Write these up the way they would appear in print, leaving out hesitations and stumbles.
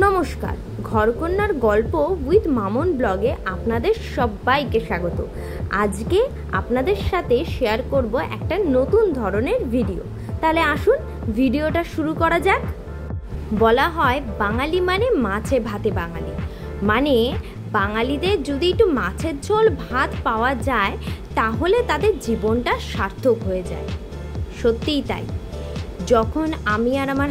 নমস্কার, ঘরকন্যার গল্প উইথ মামন ব্লগে আপনাদের সবাইকে স্বাগত। আজকে আপনাদের সাথে শেয়ার করব একটা নতুন ধরনের ভিডিও। তাহলে আসুন ভিডিওটা শুরু করা যাক। বলা হয় বাঙালি মানে মাছে ভাতে বাঙালি, মানে বাঙালিদের যদি একটু মাছের ঝোল ভাত পাওয়া যায় তাহলে তাদের জীবনটা সার্থক হয়ে যায়। সত্যিই তাই। যখন আমি আর আমার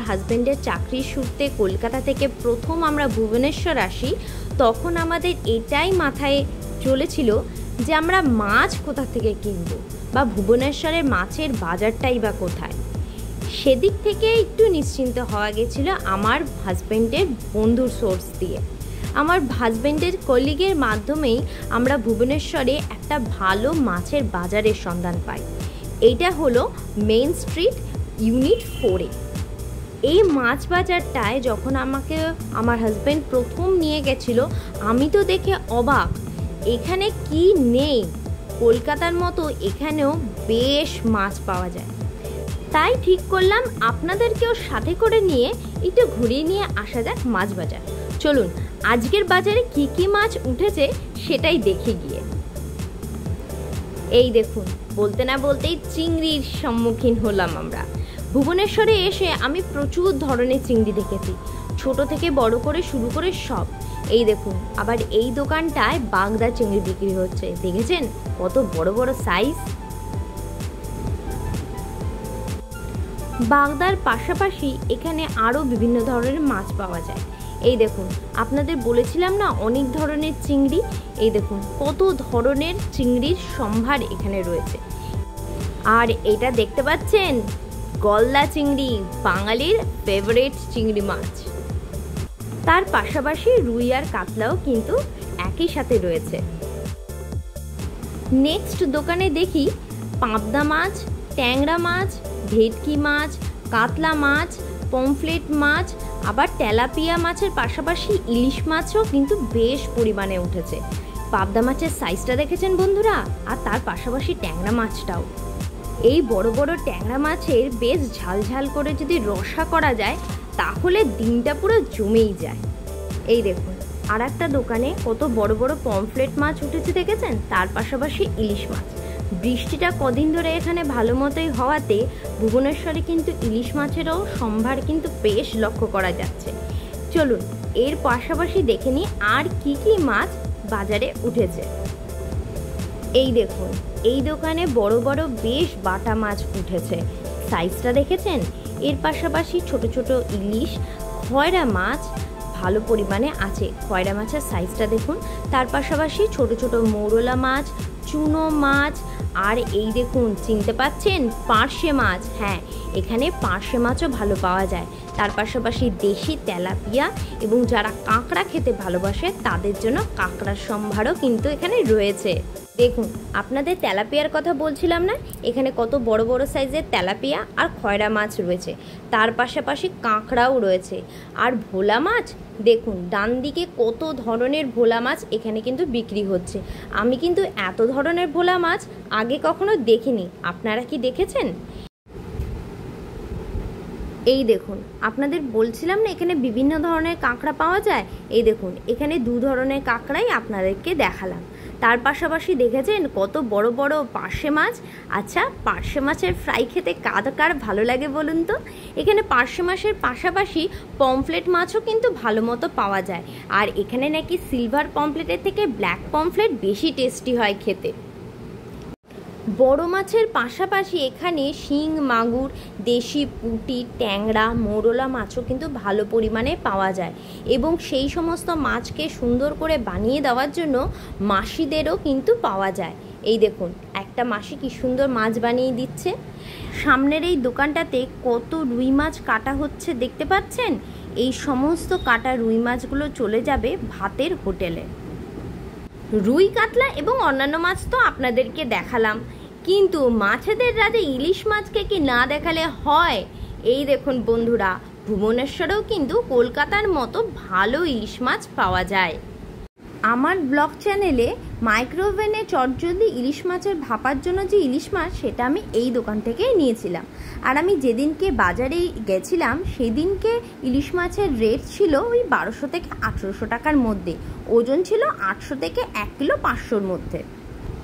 হাজব্যান্ডের চাকরির সূত্রে কলকাতা থেকে প্রথম আমরা ভুবনেশ্বর আসি, তখন আমাদের এটাই মাথায় চলেছিল যে আমরা মাছ কোথা থেকে কিনবো, বা ভুবনেশ্বরের মাছের বাজারটাই বা কোথায়। সেদিক থেকে একটু নিশ্চিন্ত হওয়া গেছিলো আমার হাজব্যান্ডের বন্ধুর সোর্স দিয়ে। আমার হাজব্যান্ডের কলিগের মাধ্যমেই আমরা ভুবনেশ্বরে একটা ভালো মাছের বাজারের সন্ধান পাই। এইটা হলো মেইন স্ট্রিট ইউনিট 4-এ। এই মাছ বাজারটায় যখন আমাকে আমার হাজব্যান্ড প্রথম নিয়ে গেছিলো, আমি তো দেখে অবাক, এখানে কি নেই, কলকাতার মতো এখানেও বেশ মাছ পাওয়া যায়। তাই ঠিক করলাম আপনাদেরকেও সাথে করে নিয়ে একটু ঘুরিয়ে নিয়ে আসা যাক মাছ বাজার। চলুন আজকের বাজারে কি কি মাছ উঠেছে সেটাই দেখে গিয়ে। এই দেখুন, বলতে না বলতেই চিংড়ির সম্মুখীন হলাম আমরা। ভুবনেশ্বরে এসে আমি প্রচুর ধরনের চিংড়ি দেখেছি, ছোট থেকে বড় করে শুরু করে সব। এই দেখুন, আবার এই দোকানটায় বাগদা চিংড়ি বিক্রি হচ্ছে, দেখেছেন কত বড় বড় সাইজ। বাগদার পাশাপাশি এখানে আরও বিভিন্ন ধরনের মাছ পাওয়া যায়। এই দেখুন, আপনাদের বলেছিলাম না অনেক ধরনের চিংড়ি। এই দেখুন কত ধরনের চিংড়ির সম্ভার এখানে রয়েছে। আর এটা দেখতে পাচ্ছেন গলদা চিংড়ি, বাঙালির ফেভারিট চিংড়ি মাছ। তার পাশাপাশি রুই আর কাতলাও কিন্তু একই সাথে রয়েছে। নেক্সট দোকানে দেখি পাবদা মাছ, ট্যাংরা মাছ, ভেটকি মাছ, কাতলা মাছ, পমফ্লেট মাছ, আবার তেলাপিয়া মাছের পাশাপাশি ইলিশ মাছও কিন্তু বেশ পরিমাণে উঠেছে। পাবদা মাছের সাইজটা দেখেছেন বন্ধুরা, আর তার পাশাপাশি ট্যাংরা মাছটাও। এই বড় বড় ট্যাংরা মাছের বেশ ঝাল ঝাল করে যদি রসা করা যায় তাহলে দিনটা পুরো জমেই যায়। এই দেখুন আর একটা দোকানে কত বড় বড় পমফ্লেট মাছ উঠেছে দেখেছেন, তার পাশাপাশি ইলিশ মাছ। বৃষ্টিটা কদিন ধরে এখানে ভালো মতোই হওয়াতে ভুবনেশ্বরে কিন্তু ইলিশ মাছেরও সম্ভার কিন্তু বেশ লক্ষ্য করা যাচ্ছে। চলুন এর পাশাপাশি দেখে নিই আর কি কি মাছ বাজারে উঠেছে। এই দেখুন, এই দোকানে বড় বড় বেশ বাটা মাছ উঠেছে, সাইজটা দেখেছেন। এর পাশাপাশি ছোট ছোট ইলিশ, খয়রা মাছ ভালো পরিমাণে আছে, খয়রা মাছের সাইজটা দেখুন। তার পাশাপাশি ছোট ছোট মৌরলা মাছ, চুনো মাছ, আর এই দেখুন চিনতে পাচ্ছেন পার্শে মাছ। হ্যাঁ, এখানে পার্শে মাছও ভালো পাওয়া যায়। তার পাশাপাশি দেশি তেলাপিয়া, এবং যারা কাঁকড়া খেতে ভালোবাসে তাদের জন্য কাঁকড়ার সম্ভারও কিন্তু এখানে রয়েছে। দেখুন আপনাদের তেলাপিয়ার কথা বলছিলাম না, এখানে কত বড় বড় সাইজের তেলাপিয়া আর খয়রা মাছ রয়েছে। তার পাশাপাশি কাঁকড়াও রয়েছে। আর ভোলা মাছ দেখুন, ডান দিকে কত ধরনের ভোলা মাছ এখানে কিন্তু বিক্রি হচ্ছে। আমি কিন্তু এত ধরনের ভোলা মাছ আগে কখনো দেখিনি, আপনারা কি দেখেছেন? এই দেখুন, আপনাদের বলছিলাম না এখানে বিভিন্ন ধরনের কাঁকড়া পাওয়া যায়। এই দেখুন এখানে দু ধরনের কাঁকড়াই আপনাদেরকে দেখালাম। তার পাশাপাশি দেখেছেন কত বড় বড় পার্শে মাছ। আচ্ছা, পার্শে মাছের ফ্রাই খেতে কার ভালো লাগে বলুন তো? এখানে পার্শে মাছের পাশাপাশি পমফ্লেট মাছও কিন্তু ভালো মতো পাওয়া যায়। আর এখানে নাকি সিলভার পমফ্লেটের থেকে ব্ল্যাক পমফ্লেট বেশি টেস্টি হয় খেতে। বড় মাছের পাশাপাশি এখানে শিং, মাগুর, দেশি পুঁটি, ট্যাংরা, মৌরলা মাছও কিন্তু ভালো পরিমাণে পাওয়া যায়। এবং সেই সমস্ত মাছকে সুন্দর করে বানিয়ে দেওয়ার জন্য মাসিদেরও কিন্তু পাওয়া যায়। এই দেখুন একটা মাসি কি সুন্দর মাছ বানিয়ে দিচ্ছে। সামনের এই দোকানটাতে কত রুই মাছ কাটা হচ্ছে দেখতে পাচ্ছেন। এই সমস্ত কাটা রুই মাছগুলো চলে যাবে ভাতের হোটেলে। রুই, কাতলা এবং অন্যান্য মাছ তো আপনাদেরকে দেখালাম, কিন্তু মাছেদের রাজা ইলিশ মাছকে কি না দেখালে হয়? এই দেখুন বন্ধুরা, ভুবনেশ্বরেও কিন্তু কলকাতার মতো ভালো ইলিশ মাছ পাওয়া যায়। আমার ব্লগ চ্যানেলে মাইক্রোওভেনে চটজলদি ইলিশ মাছের ভাপার জন্য যে ইলিশ মাছ, সেটা আমি এই দোকান থেকেই নিয়েছিলাম। আর আমি যেদিনকে বাজারে গেছিলাম সেদিনকে ইলিশ মাছের রেট ছিল ওই 1200 থেকে 1800 টাকার মধ্যে, ওজন ছিল 800 থেকে 1 কিলো 500-র মধ্যে।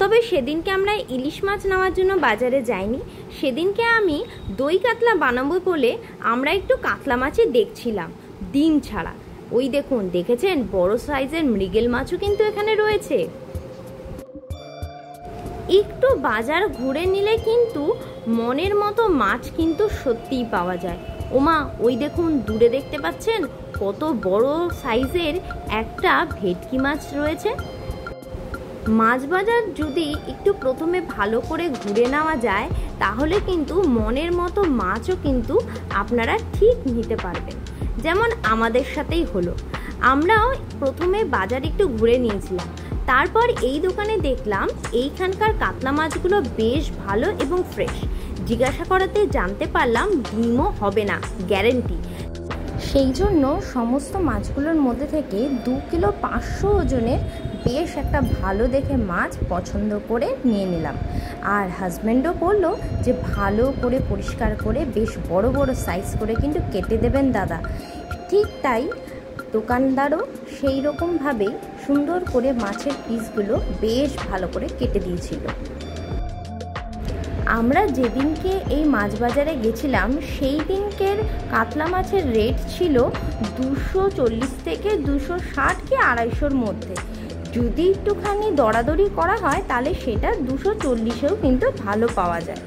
তবে সেদিনকে আমরা ইলিশ মাছ নেওয়ার জন্য বাজারে যাইনি, সেদিনকে আমি দই কাতলা বানাবো বলে আমরা একটু কাতলা মাছই দেখছিলাম ডিম ছাড়া। ওই দেখুন, দেখেছেন বড় সাইজের মৃগেল মাছও কিন্তু এখানে রয়েছে। একটু বাজার ঘুরে নিলে কিন্তু মনের মতো মাছ কিন্তু সত্যিই পাওয়া যায়। ওমা, ওই দেখুন দূরে দেখতে পাচ্ছেন কত বড় সাইজের একটা ভেটকি মাছ রয়েছে। মাছ বাজার যদি একটু প্রথমে ভালো করে ঘুরে নেওয়া যায় তাহলে কিন্তু মনের মতো মাছও কিন্তু আপনারা ঠিক নিতে পারবেন, যেমন আমাদের সাথেই হলো। আমরাও প্রথমে বাজার একটু ঘুরে নিয়েছিলাম, তারপর এই দোকানে দেখলাম এইখানকার কাতলা মাছগুলো বেশ ভালো এবং ফ্রেশ। জিজ্ঞাসা করাতে জানতে পারলাম ডিমও হবে না, গ্যারেন্টি। সেই জন্য সমস্ত মাছগুলোর মধ্যে থেকে 2 কিলো 500 ওজনের বেশ একটা ভালো দেখে মাছ পছন্দ করে নিয়ে নিলাম। আর হাজব্যান্ডও বললো যে ভালো করে পরিষ্কার করে বেশ বড় বড় সাইজ করে কিন্তু কেটে দেবেন দাদা। ঠিক তাই দোকানদারও সেই রকমভাবেই সুন্দর করে মাছের পিসগুলো বেশ ভালো করে কেটে দিয়েছিল। আমরা যেদিনকে এই মাছ বাজারে গেছিলাম সেই দিনকের কাতলা মাছের রেট ছিল 240 থেকে 260 কি 250-র মধ্যে। যদি একটুখানি দরাদরি করা হয় তাহলে সেটা 240-এও কিন্তু ভালো পাওয়া যায়।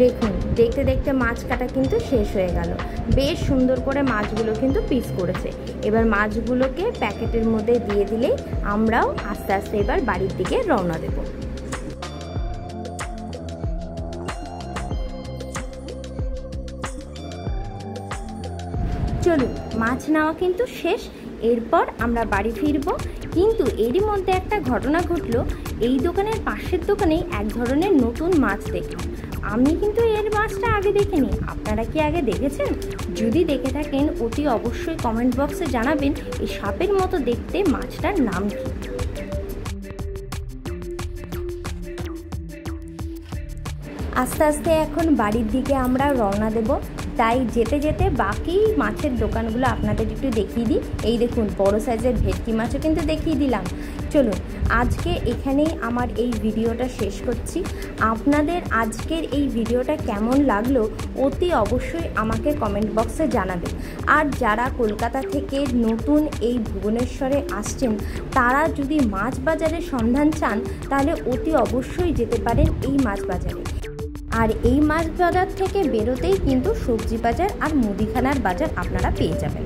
দেখুন, দেখতে দেখতে মাছ কাটা কিন্তু শেষ হয়ে গেল। বেশ সুন্দর করে মাছগুলো কিন্তু পিস করেছে। এবার মাছগুলোকে প্যাকেটের মধ্যে দিয়ে দিলেই আমরাও আস্তে আস্তে এবার বাড়ির দিকে রওনা দেব। চলুন, মাছ নেওয়া কিন্তু শেষ, এরপর আমরা বাড়ি ফিরবো। কিন্তু এরই মধ্যে একটা ঘটনা ঘটলো। এই দোকানের পাশের দোকানেই এক ধরনের নতুন মাছ দেখলাম। আমি কিন্তু এর মাছটা আগে দেখিনি, আপনারা কি আগে দেখেছেন? যদি দেখে থাকেন অতি অবশ্যই কমেন্ট বক্সে জানাবেন এই সাপের মতো দেখতে মাছটার নাম কি। আস্তে আস্তে এখন বাড়ির দিকে আমরা রওনা দেব। তাই যেতে যেতে বাকি মাছের দোকানগুলো আপনাদের একটু দেখিয়ে দিই। এই দেখুন, বড় সাইজের ভেটকি মাছও কিন্তু দেখিয়ে দিলাম। চলুন, আজকে এখানেই আমার এই ভিডিওটা শেষ করছি। আপনাদের আজকের এই ভিডিওটা কেমন লাগলো অতি অবশ্যই আমাকে কমেন্ট বক্সে জানাবেন। আর যারা কলকাতা থেকে নতুন এই ভুবনেশ্বরে আসছেন তারা যদি মাছ বাজারের সন্ধান চান তাহলে অতি অবশ্যই যেতে পারেন এই মাছ বাজারে। আর এই মাছ বাজার থেকে বেরোতেই কিন্তু সবজি বাজার আর মুদিখানার বাজার আপনারা পেয়ে যাবেন।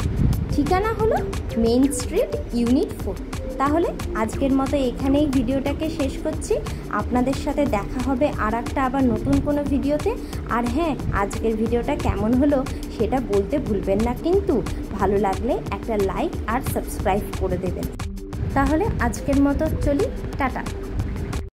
ঠিকানা হলো মেইন স্ট্রিট, ইউনিট 4। তাহলে আজকের মতো এখানেই ভিডিওটাকে শেষ করছি। আপনাদের সাথে দেখা হবে আর একটা আবার নতুন কোনো ভিডিওতে। আর হ্যাঁ, আজকের ভিডিওটা কেমন হলো সেটা বলতে ভুলবেন না কিন্তু। ভালো লাগলে একটা লাইক আর সাবস্ক্রাইব করে দেবেন। তাহলে আজকের মতো চলি, টাটা।